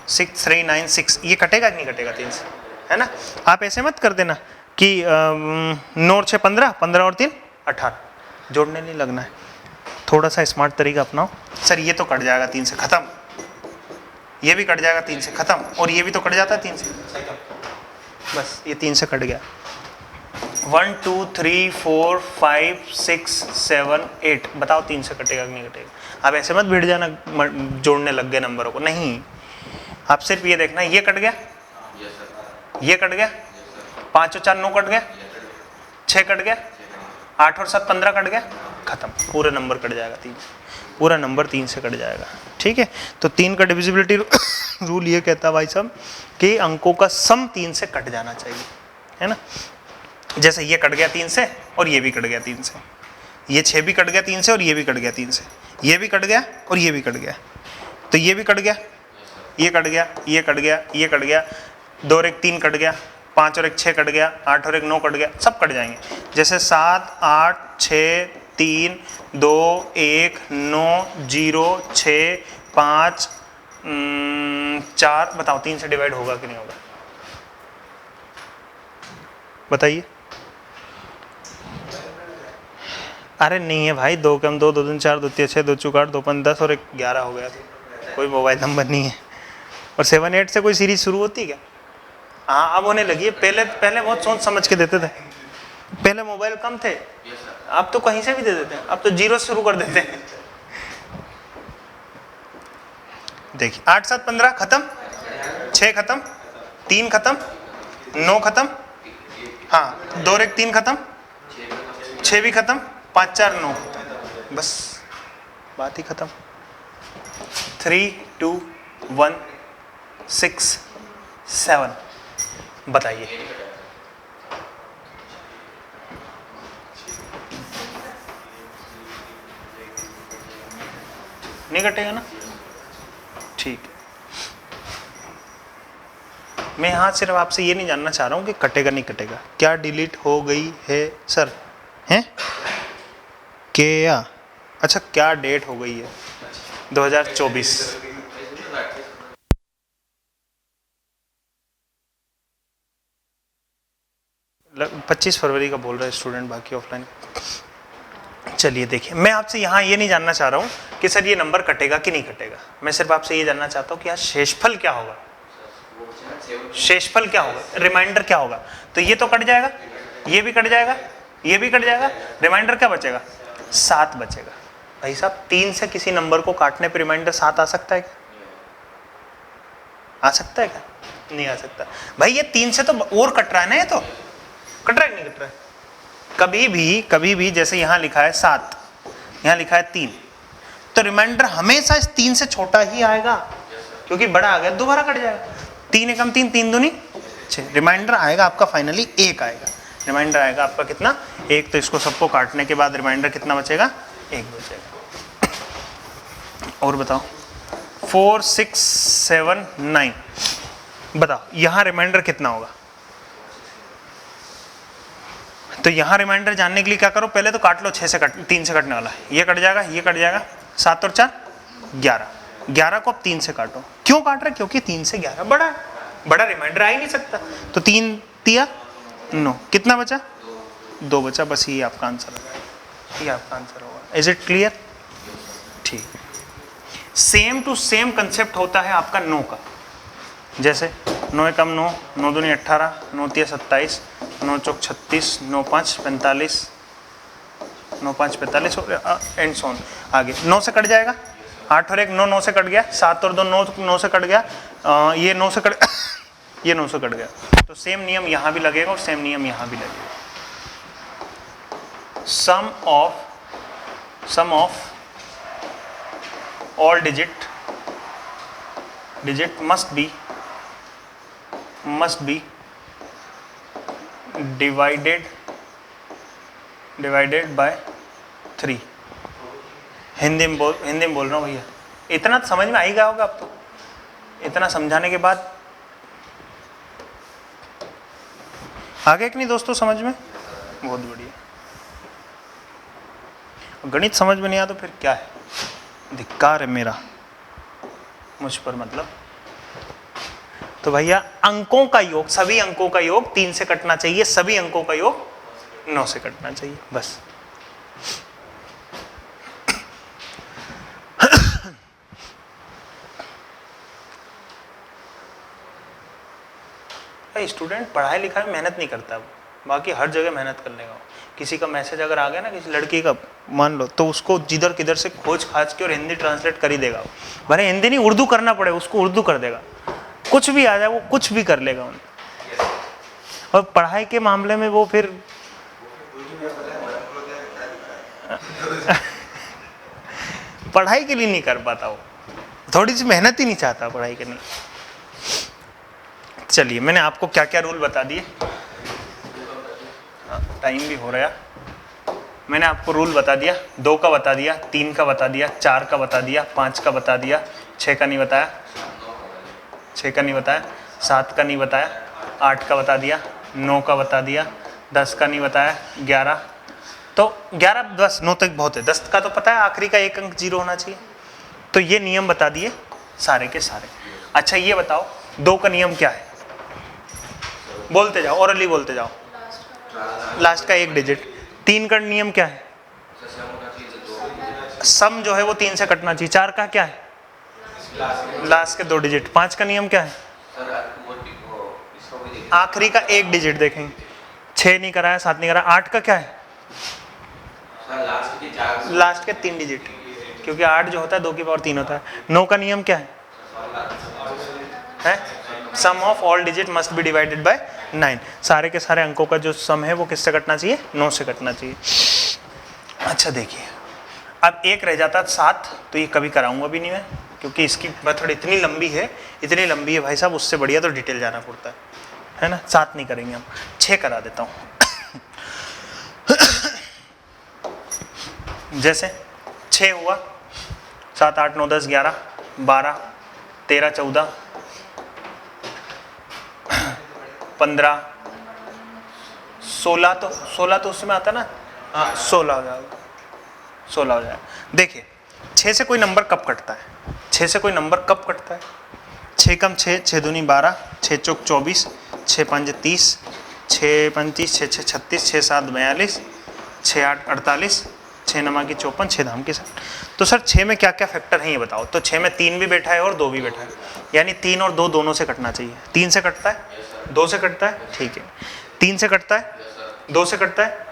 6 3 9 6, ये कटेगा कि नहीं कटेगा 3 से, है ना। आप ऐसे मत कर देना कि 9 और 6 15, 15 और 3 18, जोड़ने नहीं लगना है। थोड़ा सा स्मार्ट तरीका अपनाओ। सर ये तो कट जाएगा 3 से, खत्म, ये भी कट जाएगा 3 से, खत्म, और ये भी तो कट जाता है 3 से, बस ये 3 से कट गया। 1 2 3 4 5 6 7 8, बताओ 3 से कटेगा कि नहीं कटेगा। आप ऐसे मत भिड़ जाना जोड़ने लग गए नंबरों को, नहीं, आप सिर्फ ये देखना, ये कट गया, ये कट गया, 5 और 4 9 कट गया, 6 कट गया, 8 और 7 15 कट गया, खत्म, पूरा नंबर कट जाएगा 3 से, पूरा नंबर 3 से कट जाएगा। ठीक है, तो 3 का डिविजिबिलिटी रूल ये कहता है भाई साहब कि अंकों का सम 3 से कट जाना चाहिए, है ना। जैसे ये कट गया 3 से और ये भी कट गया 3 से, ये 6 भी कट गया 3 से और ये भी कट गया 3 से, ये भी कट गया और ये भी कट गया, तो ये भी कट गया, ये कट गया, ये कट गया, ये कट गया, 2 और 1 3 कट गया, 5 और 1 6 कट गया, 8 और 1 9 कट गया, सब कट जाएंगे। जैसे 7 8 6 3 2 1 9 0 6 5 4, बताओ 3 से डिवाइड होगा कि नहीं होगा, बताइए। अरे नहीं है भाई, 2 कम 2 2 3 4 2 3 6 2 चौक 8 2 5 10 और 1 11 हो गया, कोई मोबाइल नंबर नहीं है। और 7 8 से कोई सीरीज शुरू होती है क्या? हाँ अब होने लगी है, पहले बहुत सोच समझ के देते थे, पहले मोबाइल कम थे, अब तो कहीं से भी दे देते हैं, अब तो 0 से शुरू कर देते हैं। देखिए 8 7 15 खत्म, 6 खत्म, 3 खत्म, 9 खत्म, हाँ 2 और 1 3 खत्म, 6 भी खत्म, 5 4 9, बस बात ही खत्म। 3 2 1 6 7, बताइए नहीं कटेगा ना? ठीक है, मैं यहाँ सिर्फ आपसे ये नहीं जानना चाह रहा हूँ कि कटेगा नहीं कटेगा, क्या डिलीट हो गई है सर, हैं क्या? अच्छा क्या डेट हो गई है? 2024। 25 फरवरी का बोल रहे स्टूडेंट, बाकी ऑफलाइन। चलिए देखिए, मैं आपसे यहाँ ये नहीं जानना चाह रहा हूँ कि सर ये नंबर कटेगा कि नहीं कटेगा, मैं सिर्फ आपसे ये जानना चाहता हूँ कि यहाँ शेषफल क्या होगा, शेषफल क्या होगा, रिमाइंडर क्या होगा। तो ये तो कट जाएगा, ये भी कट जाएगा, ये भी कट जाएगा, रिमाइंडर क्या बचेगा? 7 बचेगा। भाई साहब 3 से किसी नंबर को काटने पर रिमाइंडर 7 आ सकता है क्या? आ सकता है क्या? नहीं आ सकता भाई, ये 3 से तो और कट रहा है ना, ये तो कट रहा है नहीं कट रहा है? कभी भी जैसे यहाँ लिखा है 7, यहाँ लिखा है 3, तो रिमाइंडर हमेशा इस 3 से छोटा ही आएगा, क्योंकि बड़ा आ गया दोबारा कट जाएगा। 3 एकम 3 3 दूनी 6, रिमाइंडर आएगा आपका फाइनली 1 आएगा, रिमाइंडर आएगा आपका कितना? 1। तो इसको सबको काटने के बाद रिमाइंडर कितना बचेगा? 1 बचेगा। और बताओ 4 6 7 9, बताओ यहाँ रिमाइंडर कितना होगा? तो यहाँ रिमाइंडर जानने के लिए क्या करो, पहले तो काट लो 3 से कटने वाला, ये कट जाएगा, ये कट जाएगा, 7 और 4 11, 11 को अब 3 से काटो। क्यों काट रहे? क्योंकि 3 से 11 बड़ा है, बड़ा रिमाइंडर आ ही नहीं सकता। तो 3 तिया 9, कितना बचा? 2 बचा, बस ये आपका आंसर होगा, ये आपका आंसर होगा। Is it clear? ठीक। सेम टू सेम कंसेप्ट होता है आपका 9 का। जैसे 9 एकम 9, 9 दूनी 18, 9 तिया 27, 9 चौक 36, 9 5 45, 9 5 45 एंड सो ऑन। आगे 9 से कट जाएगा, 8 और 1 9, 9 से कट गया, 7 और 2 9, 9 से कट गया, ये 9 से कट ये 9 से कट गया। तो सेम नियम यहाँ भी लगेगा और सेम नियम यहाँ भी लगेगा। Sum of all digit must be divided by 3। Hindi में बोल रहा हूँ भैया, इतना तो समझ में आ ही गया होगा अब तो। इतना समझाने के बाद आगे कि नहीं दोस्तों समझ में? बहुत बढ़िया। गणित समझ में नहीं आया तो फिर क्या है, धिक्कार है मेरा मुझ पर मतलब। तो भैया अंकों का योग, सभी अंकों का योग 3 से कटना चाहिए, सभी अंकों का योग 9 से कटना चाहिए, बस। स्टूडेंट पढ़ाई लिखाई में मेहनत नहीं करता, बाकी हर जगह मेहनत कर लेगा। किसी का मैसेज अगर आ गया ना किसी लड़की का, मान लो, तो उसको जिधर किधर से खोज खाज के और हिंदी ट्रांसलेट कर ही देगा। भले हिंदी नहीं उर्दू करना पड़े उसको, उर्दू कर देगा। कुछ भी आ जाए वो कुछ भी कर लेगा उन। और पढ़ाई के मामले में वो फिर पढ़ाई के लिए नहीं कर पाता, वो थोड़ी सी मेहनत ही नहीं चाहता पढ़ाई करने। चलिए मैंने आपको क्या क्या रूल बता दिए, टाइम भी हो रहा। मैंने आपको रूल बता दिया, 2 का बता दिया, 3 का बता दिया, 4 का बता दिया, 5 का बता दिया, 6 का नहीं बताया, 6 का नहीं बताया, 7 का नहीं बताया, 8 का बता दिया, 9 का बता दिया, 10 का नहीं बताया, 11। तो 11 बस 9 तक बहुत है, 10 का तो पता है आखिरी का 1 अंक 0 होना चाहिए। तो ये नियम बता दिए सारे के सारे। अच्छा ये बताओ 2 का नियम क्या है? बोलते जाओ, ओरली बोलते जाओ। लास्ट का 1 डिजिट। 3 का नियम क्या है? सम जो है वो 3 से कटना चाहिए। 4 का क्या है? लास्ट के 2 डिजिट। 5 का नियम क्या है? आखिरी का 1 डिजिट देखेंगे। 6 नहीं कराया, 7 नहीं कराया। 8 का क्या है? लास्ट के 3 डिजिट, क्योंकि 8 जो होता है 2 की पावर 3 होता है। 9 का नियम क्या है? Sum of all digit must be divided by 9। सारे के सारे अंकों का जो सम है वो किससे कटना चाहिए? 9 से कटना चाहिए। अच्छा देखिए, अब 1 रह जाता 7, तो ये कभी कराऊंगा भी नहीं मैं, क्योंकि इसकी मेथड इतनी लंबी है भाई साहब, उससे बढ़िया तो डिटेल जाना पड़ता है ना। 7 नहीं करेंगे हम, 6 करा देता हूँ। जैसे 6 हुआ, 7 8 9 10 11 12 13 14 15 16, तो 16 तो उसमें आता ना, हाँ 16 हो जाएगा, 16 हो जाएगा। देखिए 6 से कोई नंबर कब कटता है? 6 से कोई नंबर कब कटता है? 6 कम 6, 6 दूनी 12, 6 चौक 24, 6 5 30, 6 35, 6 6 36, 6 7 42, 6 8 48, 6 नमा की 54, 6 धाम की 60। तो सर 6 में क्या क्या फैक्टर हैं ये बताओ। तो 6 में 3 भी बैठा है और 2 भी बैठा है, यानी 3 और 2 दोनों से कटना चाहिए। 3 से कटता है, 2 से कटता है, ठीक है। 3 से कटता है, 2 से कटता है,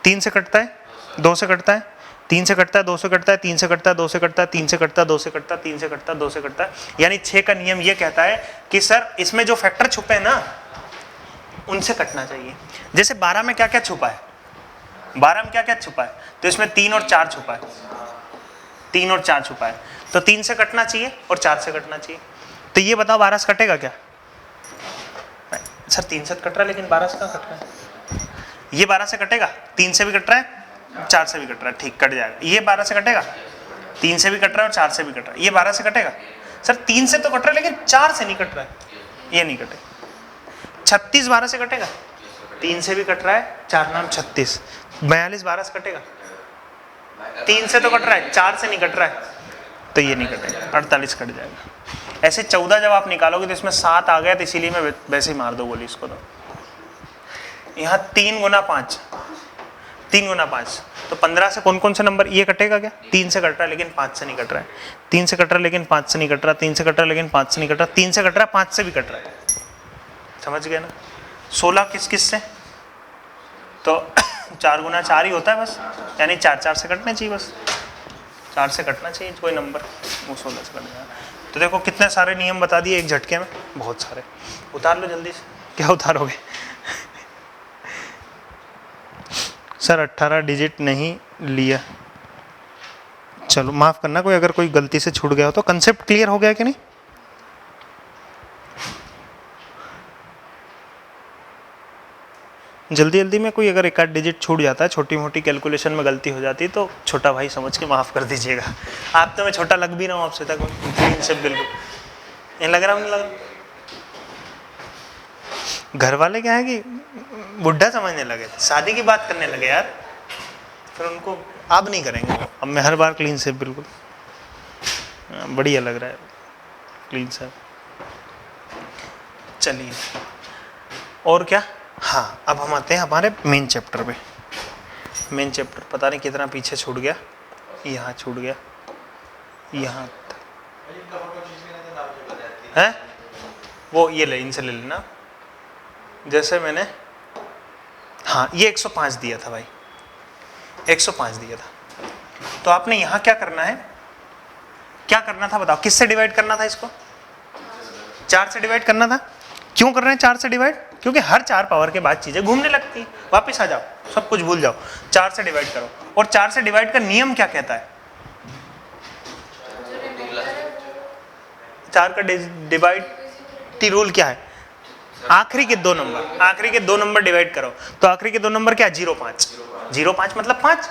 3 से कटता है, 2 से कटता है, 3 से कटता है, 2 से कटता है, 3 से कटता है, 2 से कटता है, 3 से कटता है, 2 से कटता है, 3 से कटता है, 2 से कटता है। यानी 6 का नियम ये कहता है कि सर इसमें जो फैक्टर छुपे हैं ना उनसे कटना चाहिए। जैसे 12 में क्या क्या छुपा है? 12 में क्या क्या छुपा है? तो इसमें 3 और 4 छुपा है, 3 और 4 छुपा है। तो 3 से कटना चाहिए और 4 से कटना चाहिए। तो ये बताओ 12 से कटेगा क्या? सर 3 से कट रहा है लेकिन 12 से कहाँ कट रहा है? ये 12 से कटेगा, 3 से भी कट रहा है, 4 से भी कट रहा है, ठीक कट जाएगा। ये 12 से कटेगा, 3 से भी कट रहा है और 4 से भी कट रहा है। ये 12 से कटेगा, सर 3 से तो कट रहा है लेकिन 4 से नहीं कट रहा है, ये नहीं कटेगा। 36 12 से कटेगा, 3 से भी कट रहा है, 4 नाम 36, 42 12 से कटेगा, 3 से तो कट रहा है, 4 से नहीं कट रहा है, तो ये नहीं कटेगा, 48 कट जाएगा। ऐसे 14 जब आप निकालोगे तो इसमें 7 आ गया, तो इसीलिए मैं वैसे ही मार दो गोली इसको। तो यहाँ 3 गुना 5, 3 गुना 5, तो 15 से कौन कौन से नंबर ये कटेगा क्या? 3 से कट रहा है लेकिन 5 से नहीं कट रहा है, 3 से कट रहा है लेकिन 5 से नहीं कट रहा, 3 से कट रहा है लेकिन 5 से नहीं कट रहा, 3 से कट रहा है 5 से भी कट रहा है, समझ गए ना? 16 किस किस से? तो 4 गुना 4 ही होता है बस, यानी 4 4 से कटने चाहिए, बस 4 से कटना चाहिए कोई नंबर, वो 16 से कट जाएगा। तो देखो कितने सारे नियम बता दिए एक झटके में, बहुत सारे। उतार लो जल्दी से। क्या उतारोगे? सर 18 डिजिट नहीं लिया, चलो माफ़ करना, कोई अगर कोई गलती से छूट गया हो तो। कंसेप्ट क्लियर हो गया कि नहीं? जल्दी जल्दी में कोई अगर एक आध डिजिट छूट जाता है, छोटी मोटी कैलकुलेशन में गलती हो जाती है, तो छोटा भाई समझ के माफ़ कर दीजिएगा। आप तो मैं छोटा लग भी रहा हूँ आपसे तक, सब बिल्कुल नहीं लग रहा, नहीं लग रहा। घर वाले क्या है कि बुढ़ा समझने लगे, शादी की बात करने लगे यार, फिर उनको अब नहीं करेंगे। अब मैं हर बार क्लीन सेव, बिल्कुल बढ़िया लग रहा है क्लीन सेव। चलिए और क्या, हाँ अब हम आते हैं हमारे मेन चैप्टर पे। मेन चैप्टर पता नहीं कितना पीछे छूट गया, यहाँ छूट गया, यहाँ है वो, ये ले, इनसे ले लेना। जैसे मैंने, हाँ ये 105 दिया था भाई, 105 दिया था, तो आपने यहाँ क्या करना है, क्या करना था बताओ, किससे डिवाइड करना था इसको? 4 से डिवाइड करना था। क्यों कर रहे हैं 4 से डिवाइड? क्योंकि हर 4 पावर के बाद चीजें घूमने लगती है। वापस आ जाओ, सब कुछ भूल जाओ, 4 से डिवाइड करो। और 4 से डिवाइड का नियम क्या कहता है? 4 का डिवाइड टी रूल क्या है? आखिरी के 2 नंबर, आखिरी के 2 नंबर डिवाइड करो। तो आखिरी के 2 नंबर क्या? 0 5, 0 5 मतलब 5,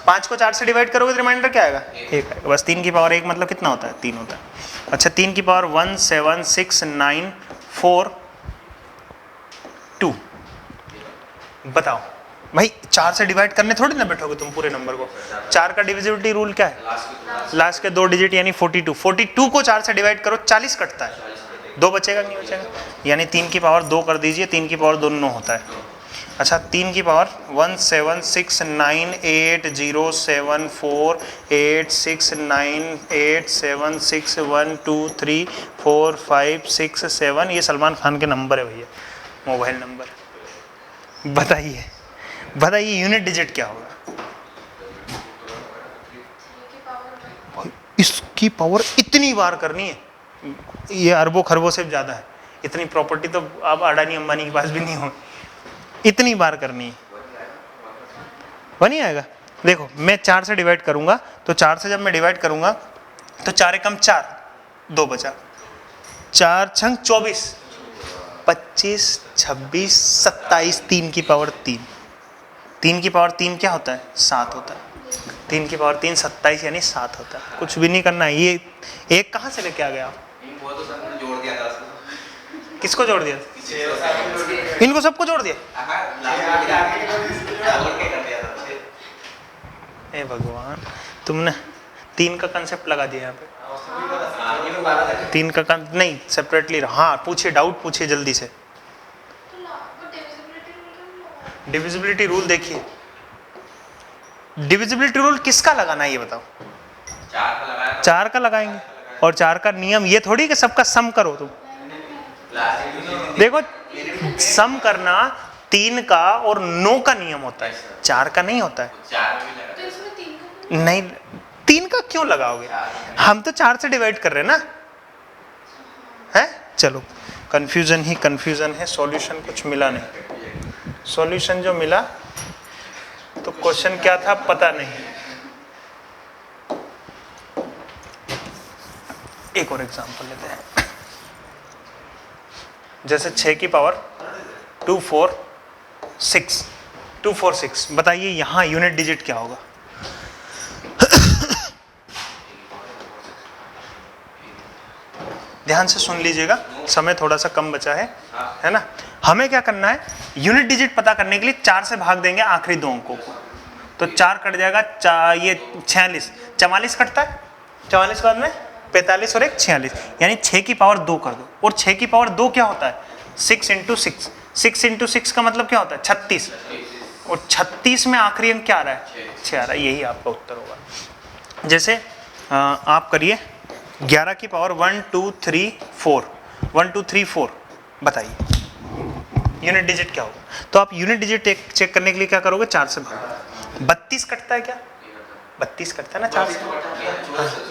5 को 4 से डिवाइड करोगे तो रिमाइंडर क्या आएगा? 1 आएगा। बस 3 की पावर 1 मतलब कितना होता है? 3 होता है। अच्छा 3 की पावर 1 7 6 9 4 2, बताओ भाई 4 से डिवाइड करने थोड़ी ना बैठोगे तुम पूरे नंबर को। 4 का डिविजिबिलिटी रूल क्या है? लास्ट के 2 डिजिट यानी 42, 42 को 4 से डिवाइड करो, 40 कटता है, 2 बचेगा नहीं बचेगा, यानी 3 की पावर 2 कर दीजिए, 3 की पावर 2 9 होता है। अच्छा 3 की पावर 1 7 6 9 8 0 7 4 8 6 9 8 7 6 1 2 3 4 5 6 7, ये सलमान खान के नंबर है भैया, मोबाइल नंबर। बताइए बताइए यूनिट डिजिट क्या होगा? इसकी पावर इतनी बार करनी है, ये अरबों खरबों से ज़्यादा है। इतनी प्रॉपर्टी तो अब अडानी अंबानी के पास भी नहीं हो, इतनी बार करनी है। बनी आएगा। देखो मैं 4 से डिवाइड करूंगा, तो 4 से जब मैं डिवाइड करूंगा तो 4 एकम 4, 2 बचा, 4 छंग 24, 25 26 27, 3 की पावर 3, 3 की पावर 3 क्या होता है? 7 होता है। 3 की पावर 3 27 यानी 7 होता है। कुछ भी नहीं करना है। ये एक कहाँ से लेके आ गया आप? जोड़ दिया था। किसको जोड़ दिया? इनको सबको जोड़ दिया। ए भगवान, तुमने 3 का कंसेप्ट लगा दिया यहाँ पे। 3 का नहीं सेपरेटली। हाँ पूछिए, डाउट पूछिए जल्दी से। डिविजिबिलिटी रूल देखिए, डिविजिबिलिटी रूल किसका लगाना है ये बताओ? 4 का लगाएंगे। और 4 का नियम ये थोड़ी कि सबका सम करो तुम। देखो सम करना 3 का और 9 का नियम होता है, 4 का नहीं होता है। नहीं 3 का क्यों लगाओगे? हम तो 4 से डिवाइड कर रहे हैं ना, है? चलो कंफ्यूजन ही कंफ्यूजन है, सॉल्यूशन कुछ मिला नहीं। सॉल्यूशन जो मिला तो क्वेश्चन क्या था पता नहीं। एक और एग्जांपल लेते हैं। जैसे 6 की पावर 246, बताइए यहाँ यूनिट डिजिट क्या होगा? ध्यान से सुन लीजिएगा, समय थोड़ा सा कम बचा है ना? हमें क्या करना है, यूनिट डिजिट पता करने के लिए 4 से भाग देंगे आखिरी 2 अंकों को, तो 4 कट जाएगा, ये 46, 44 कटता है, 44 के बाद में 45 और एक 46, यानी 6 की पावर 2 कर दो। और 6 की पावर 2 क्या होता है, 6 इंटू 6, 6 इंटू 6 का मतलब क्या होता है 36, और 36 में आखिरी अंक क्या आ रहा है 6 आ रहा है, यही आपका उत्तर होगा। जैसे आप करिए 11 की पावर 1 2 3 4, 1 2 3 4, बताइए यूनिट डिजिट क्या होगा। तो आप यूनिट डिजिट चेक करने के लिए क्या करोगे, 4 से भाग। 32 कटता है क्या, 32 कटता है ना 4 से,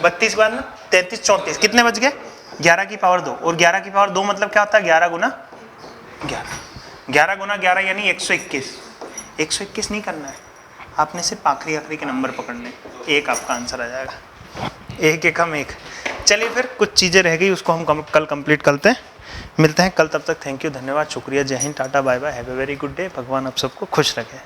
32 के बाद में 33 34, कितने बच गए, 11 की पावर 2, और 11 की पावर 2 मतलब क्या होता है 11 गुना 11, 11 गुना 11 यानी 121, 121 नहीं करना है आपने, सिर्फ आखिरी के नंबर पकड़ने, एक आपका आंसर आ जाएगा, एक एक हम एक। चलिए फिर कुछ चीज़ें रह गई उसको हम कल कंप्लीट करते हैं, मिलते हैं कल, तब तक थैंक यू, धन्यवाद, शुक्रिया, जय हिंद, tata, bye bye, have a very good day, भगवान आप सबको खुश रखे।